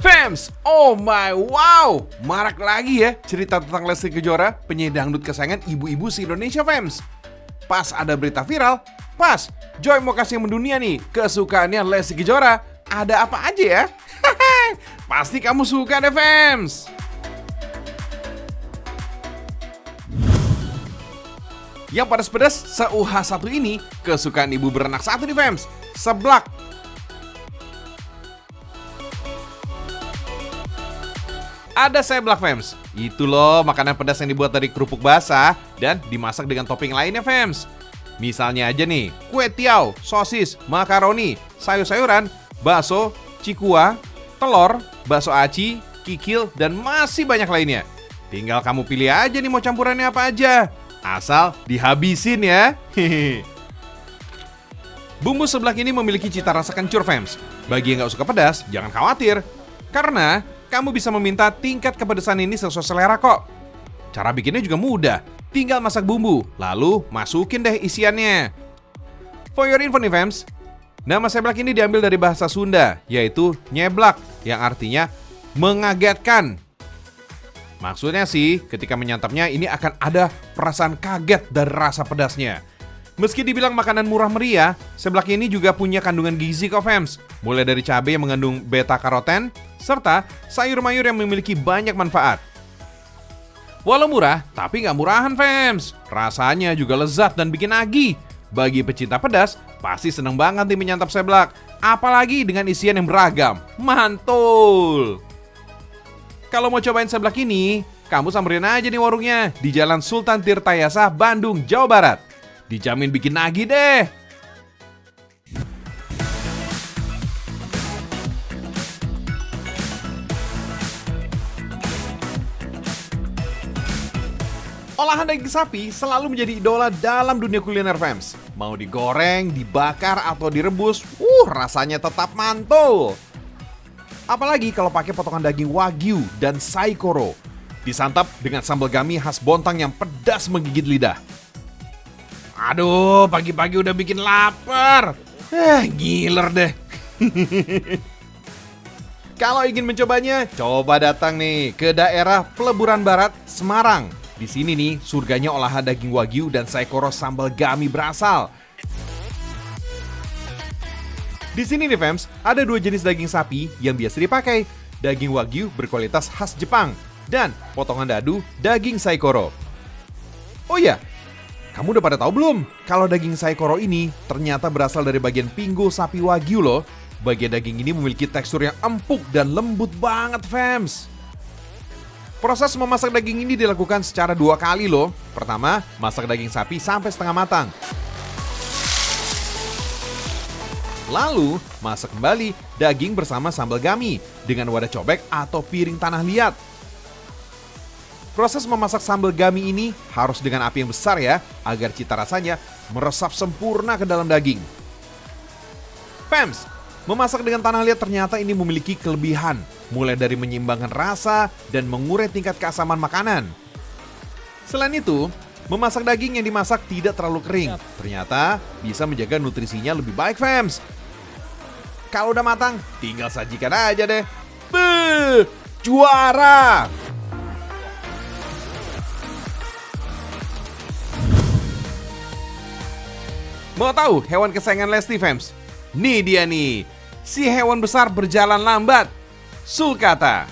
Fams, oh my wow, marak lagi ya cerita tentang Lesti Kejora, penyanyi dangdut kesayangan ibu-ibu se-Indonesia Fams. Pas ada berita viral, pas Joy mau kasih yang mendunia nih kesukaannya Lesti Kejora. Ada apa aja ya? Pasti kamu suka deh Fams. Yang pedas-pedas se-UH satu ini kesukaan ibu beranak satu nih Fams, seblak. Ada seblak Fams. Itu loh makanan pedas yang dibuat dari kerupuk basah dan dimasak dengan topping lainnya Fams. Misalnya aja nih, kue tiaw, sosis, makaroni, sayur-sayuran, bakso, cikua, telur, bakso aci, kikil, dan masih banyak lainnya. Tinggal kamu pilih aja nih mau campurannya apa aja. Asal dihabisin ya. Bumbu seblak ini memiliki cita rasa kencur Fams. Bagi yang gak suka pedas, jangan khawatir. Karena kamu bisa meminta tingkat kepedesan ini sesuai selera kok. Cara bikinnya juga mudah. Tinggal masak bumbu, lalu masukin deh isiannya. For your info nih Fams, nama seblak ini diambil dari bahasa Sunda, yaitu nyeblak, yang artinya mengagetkan. Maksudnya sih, ketika menyantapnya ini akan ada perasaan kaget dari rasa pedasnya. Meski dibilang makanan murah meriah, seblak ini juga punya kandungan gizi kok Fams. Mulai dari cabai yang mengandung beta-karoten, serta sayur mayur yang memiliki banyak manfaat. Walau murah, tapi nggak murahan Fams. Rasanya juga lezat dan bikin nagih. Bagi pecinta pedas, pasti seneng banget nih menyantap seblak. Apalagi dengan isian yang beragam. Mantul! Kalau mau cobain seblak ini, kamu samperin aja nih warungnya di Jalan Sultan Tirtayasa, Bandung, Jawa Barat. Dijamin bikin nagih deh. Olahan daging sapi selalu menjadi idola dalam dunia kuliner Fams. Mau digoreng, dibakar, atau direbus, rasanya tetap mantul. Apalagi kalau pakai potongan daging wagyu dan saikoro. Disantap dengan sambal gami khas Bontang yang pedas menggigit lidah. Aduh, pagi-pagi udah bikin lapar. Giler deh. Kalau ingin mencobanya, coba datang nih ke daerah Peleburan Barat, Semarang. Di sini nih, surganya olahan daging wagyu dan saikoro sambal gami berasal. Di sini nih Fams, ada dua jenis daging sapi yang biasa dipakai. Daging wagyu berkualitas khas Jepang dan potongan dadu daging saikoro. Oh iya, kamu udah pada tahu belum kalau daging saikoro ini ternyata berasal dari bagian pinggul sapi wagyu loh. Bagian daging ini memiliki tekstur yang empuk dan lembut banget Fams. Proses memasak daging ini dilakukan secara 2 kali loh. Pertama, masak daging sapi sampai setengah matang. Lalu, masak kembali daging bersama sambal gami dengan wadah cobek atau piring tanah liat. Proses memasak sambal gami ini harus dengan api yang besar ya, agar cita rasanya meresap sempurna ke dalam daging. Fams, memasak dengan tanah liat ternyata ini memiliki kelebihan, mulai dari menyeimbangkan rasa dan mengurai tingkat keasaman makanan. Selain itu, memasak daging yang dimasak tidak terlalu kering. Ternyata bisa menjaga nutrisinya lebih baik Fams. Kalau udah matang, tinggal sajikan aja deh. Beuh, juara! Mau tahu hewan kesayangan Lesti Fams? Nih dia nih, si hewan besar berjalan lambat, sulcata.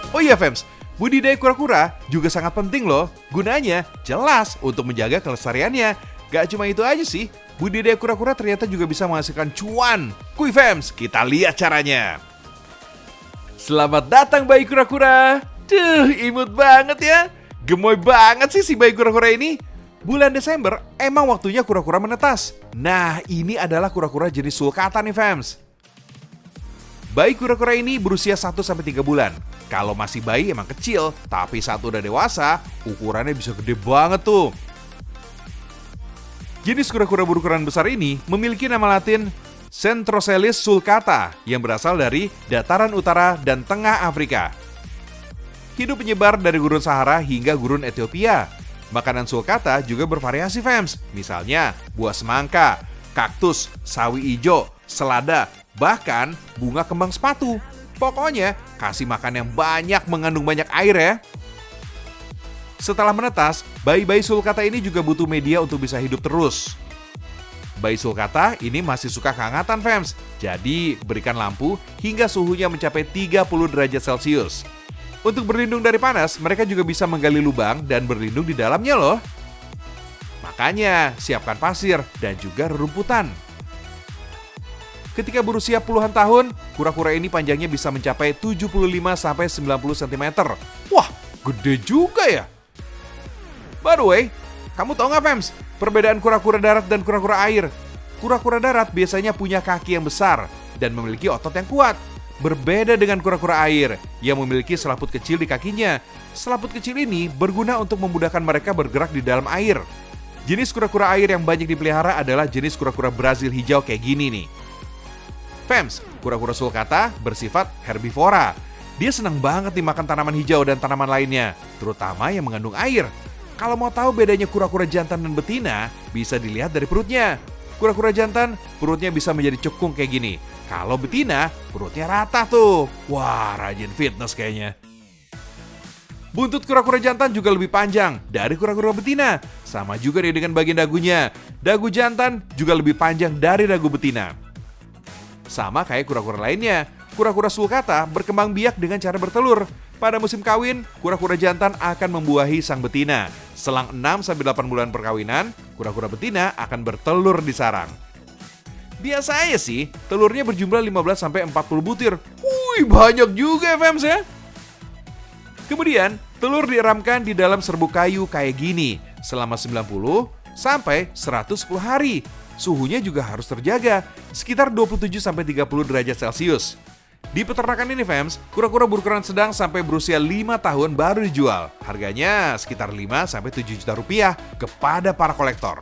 Oh iya Fams, budidaya kura-kura juga sangat penting loh. Gunanya jelas untuk menjaga kelestariannya. Gak cuma itu aja sih, budidaya kura-kura ternyata juga bisa menghasilkan cuan. Kuy Fams, kita lihat caranya. Selamat datang bayi kura-kura. Imut banget ya. Gemoy banget sih si bayi kura-kura ini. Bulan Desember emang waktunya kura-kura menetas. Nah, ini adalah kura-kura jenis sulcata nih Fams. Bayi kura-kura ini berusia 1-3 bulan. Kalau masih bayi emang kecil, tapi saat udah dewasa, ukurannya bisa gede banget tuh. Jenis kura-kura berukuran besar ini memiliki nama latin Centrocelis sulcata yang berasal dari dataran utara dan tengah Afrika. Hidup menyebar dari gurun Sahara hingga gurun Ethiopia. Makanan sulcata juga bervariasi Fams. Misalnya buah semangka, kaktus, sawi ijo, selada, bahkan bunga kembang sepatu. Pokoknya, kasih makan yang banyak mengandung banyak air ya. Setelah menetas, bayi-bayi sulcata ini juga butuh media untuk bisa hidup terus. Bayi sulcata ini masih suka kehangatan, fams. Jadi, berikan lampu hingga suhunya mencapai 30 derajat Celcius. Untuk berlindung dari panas, mereka juga bisa menggali lubang dan berlindung di dalamnya loh. Makanya, siapkan pasir dan juga rerumputan. Ketika berusia puluhan tahun, kura-kura ini panjangnya bisa mencapai 75-90 cm. Wah, gede juga ya. By the way, kamu tahu nggak, fams, perbedaan kura-kura darat dan kura-kura air? Kura-kura darat biasanya punya kaki yang besar dan memiliki otot yang kuat. Berbeda dengan kura-kura air yang memiliki selaput kecil di kakinya. Selaput kecil ini berguna untuk memudahkan mereka bergerak di dalam air. Jenis kura-kura air yang banyak dipelihara adalah jenis kura-kura Brazil hijau kayak gini nih. Fams, kura-kura sulcata bersifat herbivora. Dia senang banget dimakan tanaman hijau dan tanaman lainnya, terutama yang mengandung air. Kalau mau tahu bedanya kura-kura jantan dan betina, bisa dilihat dari perutnya. Kura-kura jantan, perutnya bisa menjadi cekung kayak gini. Kalau betina, perutnya rata tuh. Wah, rajin fitness kayaknya. Buntut kura-kura jantan juga lebih panjang dari kura-kura betina. Sama juga nih dengan bagian dagunya. Dagu jantan juga lebih panjang dari dagu betina. Sama kayak kura-kura lainnya, kura-kura sulcata berkembang biak dengan cara bertelur. Pada musim kawin, kura-kura jantan akan membuahi sang betina. Selang 6-8 bulan perkawinan, kura-kura betina akan bertelur di sarang. Biasanya sih, telurnya berjumlah 15-40 butir. Wih, banyak juga fams ya. Kemudian, telur dieramkan di dalam serbuk kayu kayak gini selama 90-110 hari. Suhunya juga harus terjaga, sekitar 27-30 derajat Celcius. Di peternakan ini, fams, kura-kura berukuran sedang sampai berusia 5 tahun baru dijual. Harganya sekitar 5-7 juta rupiah kepada para kolektor.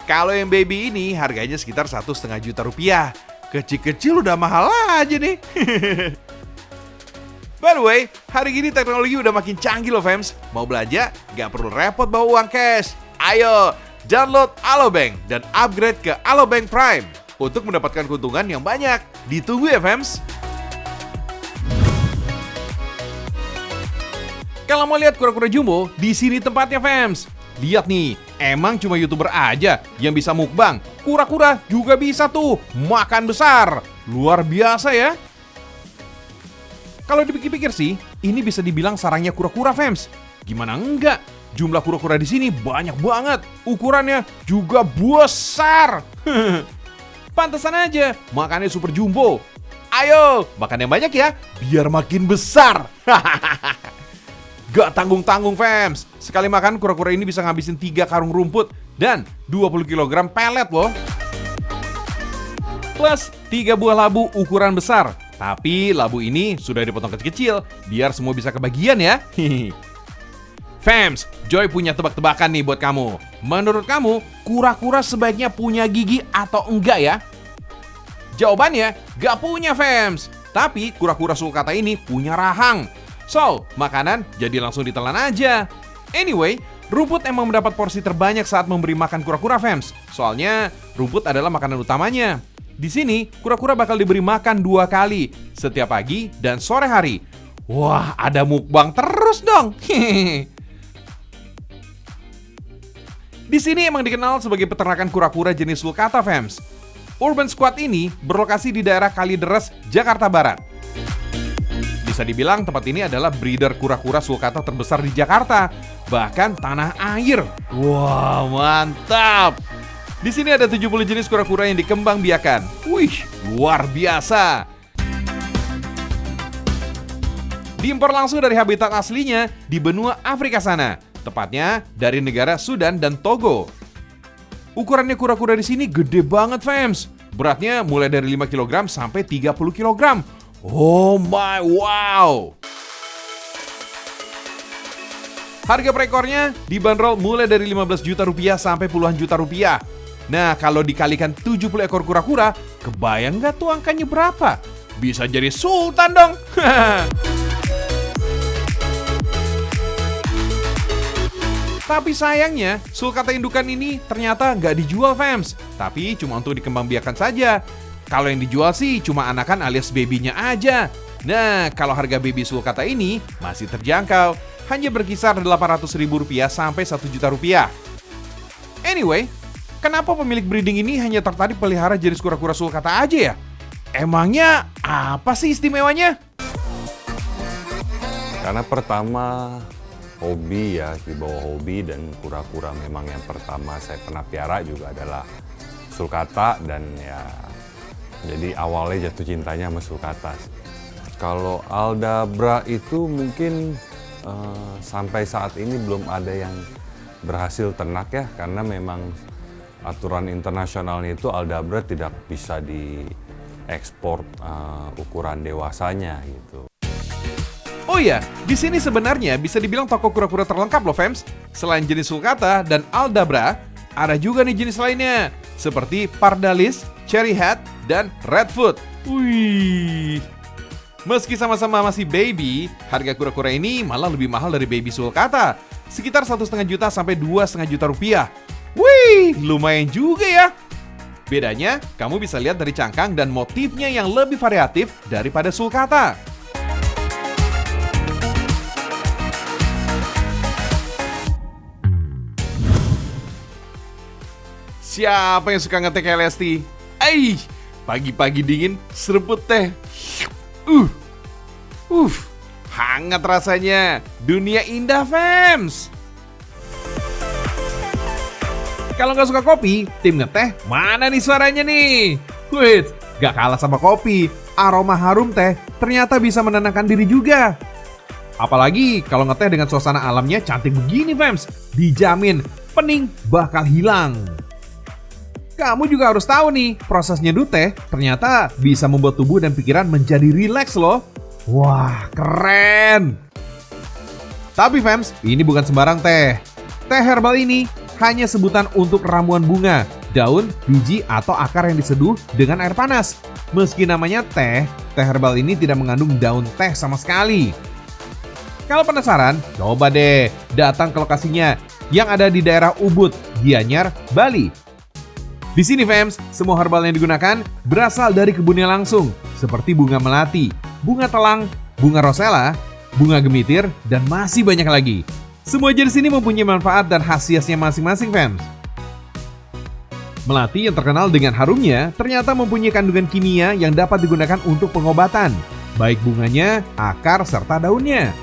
Kalau yang baby ini harganya sekitar 1,5 juta rupiah. Kecil-kecil udah mahal aja nih. By the way, hari ini teknologi udah makin canggih loh, fams. Mau belanja, nggak perlu repot bawa uang cash. Ayo, download Alobank dan upgrade ke Alobank Prime untuk mendapatkan keuntungan yang banyak. Ditunggu ya, fams. Kalau mau lihat kura-kura jumbo, di sini tempatnya, fams. Lihat nih, emang cuma YouTuber aja yang bisa mukbang. Kura-kura juga bisa tuh makan besar. Luar biasa ya. Kalau dipikir-pikir sih, ini bisa dibilang sarangnya kura-kura, fams. Gimana enggak? Jumlah kura-kura di sini banyak banget. Ukurannya juga besar. Pantesan aja makannya super jumbo. Ayo, makan yang banyak ya, biar makin besar. Gak tanggung-tanggung, fams. Sekali makan, kura-kura ini bisa ngabisin 3 karung rumput dan 20 kg pelet loh. Plus 3 buah labu ukuran besar. Tapi labu ini sudah dipotong kecil-kecil, biar semua bisa kebagian ya. Fams, Joy punya tebak-tebakan nih buat kamu. Menurut kamu, kura-kura sebaiknya punya gigi atau enggak ya? Jawabannya, gak punya, fams. Tapi kura-kura sulcata ini punya rahang. So, makanan jadi langsung ditelan aja. Anyway, rumput emang mendapat porsi terbanyak saat memberi makan kura-kura, fams. Soalnya, rumput adalah makanan utamanya. Di sini, kura-kura bakal diberi makan 2 kali, setiap pagi dan sore hari. Wah, ada mukbang terus dong. Di sini emang dikenal sebagai peternakan kura-kura jenis sulcata, fams. Urban Squad ini berlokasi di daerah Kalideres, Jakarta Barat. Bisa dibilang tempat ini adalah breeder kura-kura sulcata terbesar di Jakarta, bahkan tanah air. Wah, mantap! Di sini ada 70 jenis kura-kura yang dikembang biakan. Wih, luar biasa! Diimpor langsung dari habitat aslinya di benua Afrika sana, tepatnya dari negara Sudan dan Togo. Ukurannya kura-kura di sini gede banget, fams. Beratnya mulai dari 5 kg sampai 30 kg. Oh my wow! Harga per ekornya dibanderol mulai dari 15 juta rupiah sampai puluhan juta rupiah. Nah, kalau dikalikan 70 ekor kura-kura, kebayang nggak tuh angkanya berapa? Bisa jadi sultan dong! Tapi sayangnya, sulcata indukan ini ternyata nggak dijual, fams. Tapi cuma untuk dikembangbiakan saja. Kalau yang dijual sih cuma anakan alias babynya aja. Nah, kalau harga baby sulcata ini masih terjangkau, hanya berkisar Rp800.000 sampai Rp1.000.000. Anyway, kenapa pemilik breeding ini hanya tertarik pelihara jenis kura-kura sulcata aja ya? Emangnya apa sih istimewanya? Karena pertama hobi ya, di bawah hobi, dan kura-kura memang yang pertama saya pernah piara juga adalah sulcata, dan ya jadi awalnya jatuh cintanya sama sulcata. Kalau Aldabra itu mungkin sampai saat ini belum ada yang berhasil ternak ya, karena memang aturan internasionalnya itu Aldabra tidak bisa diekspor ukuran dewasanya gitu. Oh iya, di sini sebenarnya bisa dibilang toko kura-kura terlengkap loh, fams. Selain jenis sulcata dan Aldabra, ada juga nih jenis lainnya, seperti Pardalis, Cherry Head, dan Redfoot. Wih. Meski sama-sama masih baby, harga kura-kura ini malah lebih mahal dari baby sulcata, sekitar Rp1,5 juta sampai Rp2,5 juta. Wih, lumayan juga ya. Bedanya, kamu bisa lihat dari cangkang dan motifnya yang lebih variatif daripada sulcata. Siapa yang suka ngeteh kayak Lesti? Pagi-pagi dingin, seruput teh. Hangat rasanya. Dunia indah, fams. Kalau nggak suka kopi, tim ngeteh mana nih suaranya nih? Wait, gak kalah sama kopi. Aroma harum teh ternyata bisa menenangkan diri juga. Apalagi kalau ngeteh dengan suasana alamnya cantik begini, fams. Dijamin pening bakal hilang. Kamu juga harus tahu nih, proses nyeduh teh ternyata bisa membuat tubuh dan pikiran menjadi rileks loh. Wah, keren! Tapi fams, ini bukan sembarang teh. Teh herbal ini hanya sebutan untuk ramuan bunga, daun, biji, atau akar yang diseduh dengan air panas. Meski namanya teh herbal ini tidak mengandung daun teh sama sekali. Kalau penasaran, coba deh datang ke lokasinya yang ada di daerah Ubud, Gianyar, Bali. Di sini, fams, semua herbal yang digunakan berasal dari kebunnya langsung, seperti bunga melati, bunga telang, bunga rosella, bunga gemitir, dan masih banyak lagi. Semua jenis ini mempunyai manfaat dan khasiatnya masing-masing, fams. Melati yang terkenal dengan harumnya ternyata mempunyai kandungan kimia yang dapat digunakan untuk pengobatan, baik bunganya, akar, serta daunnya.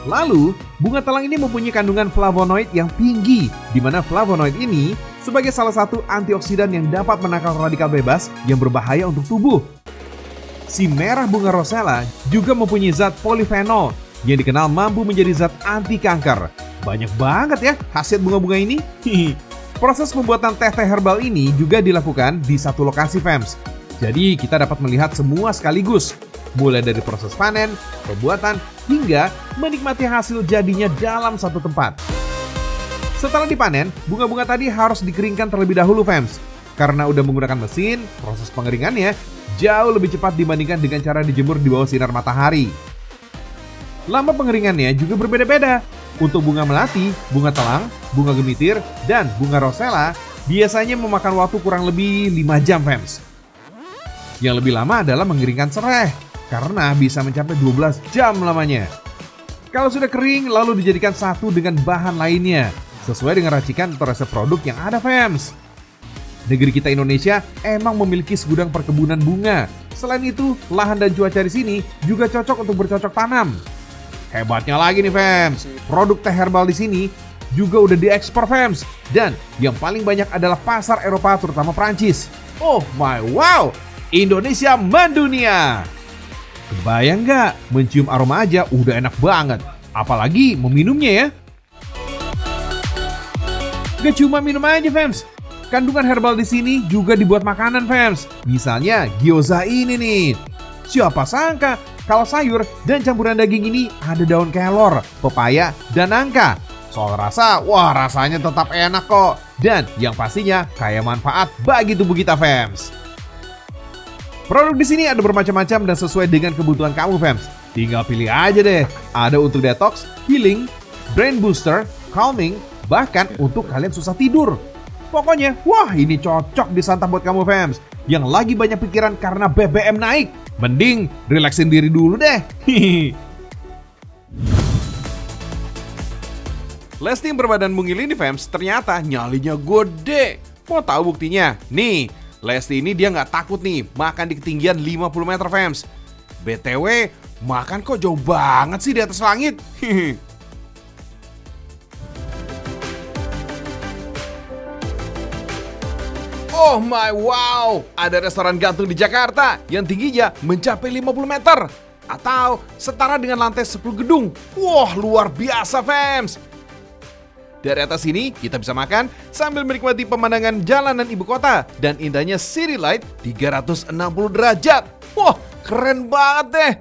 Lalu, bunga telang ini mempunyai kandungan flavonoid yang tinggi, di mana flavonoid ini sebagai salah satu antioksidan yang dapat menangkal radikal bebas yang berbahaya untuk tubuh. Si merah bunga rosella juga mempunyai zat polifenol yang dikenal mampu menjadi zat anti kanker. Banyak banget ya khasiat bunga-bunga ini. Proses pembuatan teh herbal ini juga dilakukan di satu lokasi, fams. Jadi kita dapat melihat semua sekaligus, mulai dari proses panen, pembuatan, hingga menikmati hasil jadinya dalam satu tempat. Setelah dipanen, bunga-bunga tadi harus dikeringkan terlebih dahulu, fams. Karena udah menggunakan mesin, proses pengeringannya jauh lebih cepat dibandingkan dengan cara dijemur di bawah sinar matahari. Lama pengeringannya juga berbeda-beda. Untuk bunga melati, bunga telang, bunga gemitir, dan bunga rosella biasanya memakan waktu kurang lebih 5 jam, fams. Yang lebih lama adalah mengeringkan serai, karena bisa mencapai 12 jam lamanya. Kalau sudah kering, lalu dijadikan satu dengan bahan lainnya, sesuai dengan racikan atau resep produk yang ada, fams. Negeri kita Indonesia emang memiliki segudang perkebunan bunga. Selain itu, lahan dan cuaca di sini juga cocok untuk bercocok tanam. Hebatnya lagi nih, fams, produk teh herbal di sini juga udah diekspor, fams. Dan yang paling banyak adalah pasar Eropa, terutama Prancis. Oh my wow, Indonesia mendunia. Kebayang nggak? Mencium aroma aja udah enak banget. Apalagi meminumnya ya. Gak cuma minum aja, fams. Kandungan herbal di sini juga dibuat makanan, fams. Misalnya gyoza ini nih. Siapa sangka kalau sayur dan campuran daging ini ada daun kelor, pepaya, dan nangka. Soal rasa, wah rasanya tetap enak kok. Dan yang pastinya kaya manfaat bagi tubuh kita, fams. Produk di sini ada bermacam-macam dan sesuai dengan kebutuhan kamu, fams. Tinggal pilih aja deh. Ada untuk detox, healing, brain booster, calming, bahkan untuk kalian susah tidur. Pokoknya, wah ini cocok disantap buat kamu fams yang lagi banyak pikiran karena BBM naik. Mending relaksin diri dulu deh. Lesti yang berbadan mungil ini fams ternyata nyalinya gede. Mau tahu buktinya? Nih, Lesti ini dia nggak takut nih makan di ketinggian 50 meter fams. BTW, makan kok jauh banget sih di atas langit. Oh my wow, ada restoran gantung di Jakarta yang tingginya mencapai 50 meter atau setara dengan lantai 10 gedung. Wah, luar biasa fams. Dari atas sini kita bisa makan sambil menikmati pemandangan jalanan ibu kota dan indahnya city light 360 derajat. Wah, keren banget deh.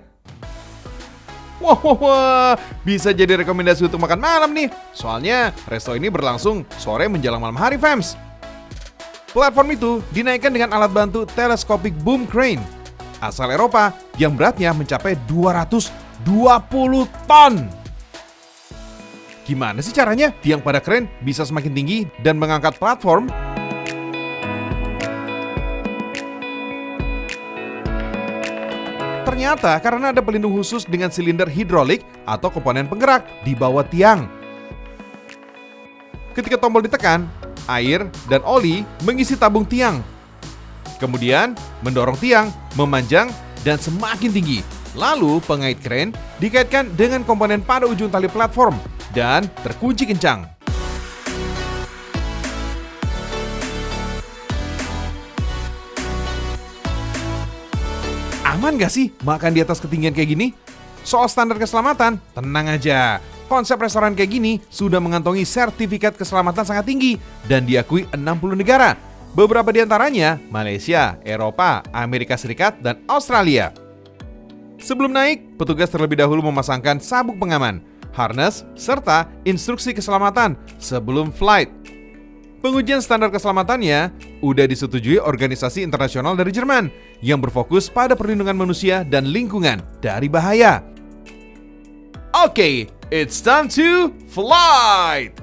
Wah, bisa jadi rekomendasi untuk makan malam nih. Soalnya resto ini berlangsung sore menjelang malam hari fams. Platform itu dinaikkan dengan alat bantu telescopic boom crane asal Eropa yang beratnya mencapai 220 ton. Gimana sih caranya tiang pada kren bisa semakin tinggi dan mengangkat platform? Ternyata karena ada pelindung khusus dengan silinder hidrolik atau komponen penggerak di bawah tiang. Ketika tombol ditekan, air dan oli mengisi tabung tiang. Kemudian mendorong tiang, memanjang, dan semakin tinggi. Lalu pengait kren dikaitkan dengan komponen pada ujung tali platform dan terkunci kencang. Aman gak sih makan di atas ketinggian kayak gini? Soal standar keselamatan, tenang aja. Konsep restoran kayak gini sudah mengantongi sertifikat keselamatan sangat tinggi dan diakui 60 negara. Beberapa di antaranya Malaysia, Eropa, Amerika Serikat, dan Australia. Sebelum naik, petugas terlebih dahulu memasangkan sabuk pengaman, harness, serta instruksi keselamatan sebelum flight. Pengujian standar keselamatannya udah disetujui organisasi internasional dari Jerman yang berfokus pada perlindungan manusia dan lingkungan dari bahaya. Oke, it's time to flight!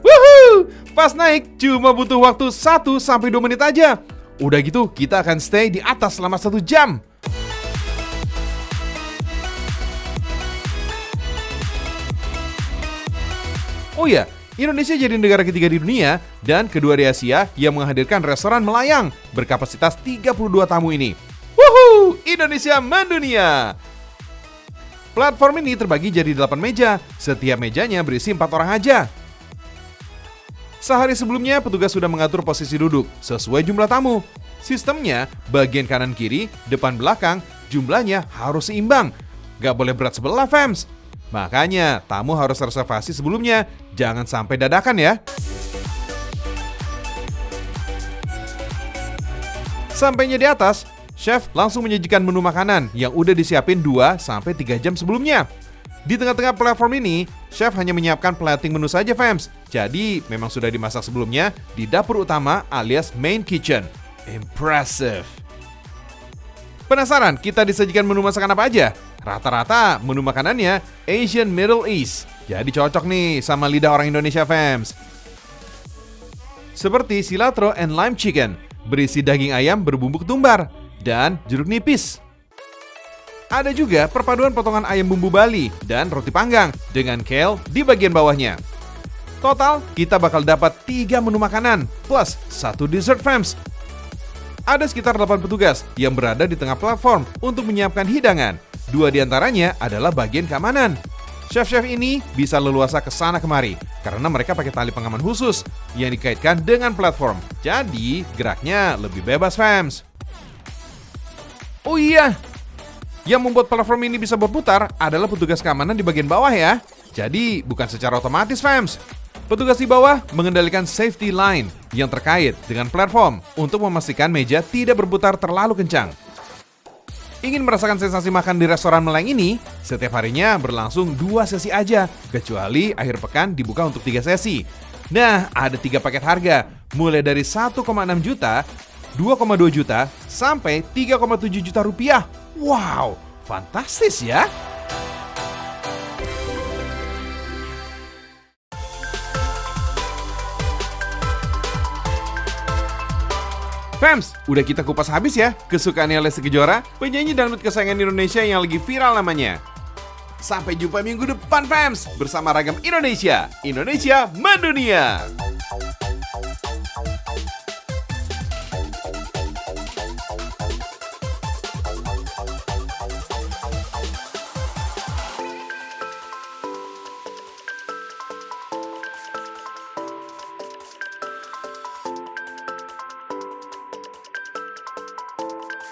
Woohoo! Pas naik cuma butuh waktu 1-2 menit aja. Udah gitu kita akan stay di atas selama 1 jam. Oh ya, Indonesia jadi negara ketiga di dunia dan kedua di Asia yang menghadirkan restoran melayang berkapasitas 32 tamu ini. Woohoo! Indonesia mendunia! Platform ini terbagi jadi 8 meja, setiap mejanya berisi 4 orang aja. Sehari sebelumnya, petugas sudah mengatur posisi duduk sesuai jumlah tamu. Sistemnya, bagian kanan kiri, depan belakang, jumlahnya harus seimbang. Gak boleh berat sebelah, fams. Makanya, tamu harus reservasi sebelumnya, jangan sampai dadakan ya. Sampainya di atas, chef langsung menyajikan menu makanan yang udah disiapin 2-3 jam sebelumnya. Di tengah-tengah platform ini, chef hanya menyiapkan plating menu saja fams. Jadi memang sudah dimasak sebelumnya di dapur utama alias main kitchen. Impressive. Penasaran kita disajikan menu masakan apa aja? Rata-rata menu makanannya Asian Middle East. Jadi cocok nih sama lidah orang Indonesia fams. Seperti cilantro and lime chicken, berisi daging ayam berbumbu ketumbar dan jeruk nipis. Ada juga perpaduan potongan ayam bumbu Bali dan roti panggang dengan kale di bagian bawahnya. Total, kita bakal dapat 3 menu makanan plus 1 dessert fams. Ada sekitar 8 petugas yang berada di tengah platform untuk menyiapkan hidangan. 2 diantaranya adalah bagian keamanan. Chef-chef ini bisa leluasa ke sana kemari karena mereka pakai tali pengaman khusus yang dikaitkan dengan platform. Jadi, geraknya lebih bebas fams. Oh iya, yang membuat platform ini bisa berputar adalah petugas keamanan di bagian bawah ya. Jadi bukan secara otomatis fams. Petugas di bawah mengendalikan safety line yang terkait dengan platform untuk memastikan meja tidak berputar terlalu kencang. Ingin merasakan sensasi makan di restoran Meleng ini, setiap harinya berlangsung 2 sesi aja, kecuali akhir pekan dibuka untuk 3 sesi. Nah, ada 3 paket harga, mulai dari 1,6 juta, 2,2 juta, sampai 3,7 juta rupiah. Wow, fantastis ya! Fams, udah kita kupas habis ya kesukaannya Lesti Kejora, penyanyi dangdut kesayangan Indonesia yang lagi viral namanya. Sampai jumpa minggu depan, Fams, bersama Ragam Indonesia. Indonesia mendunia.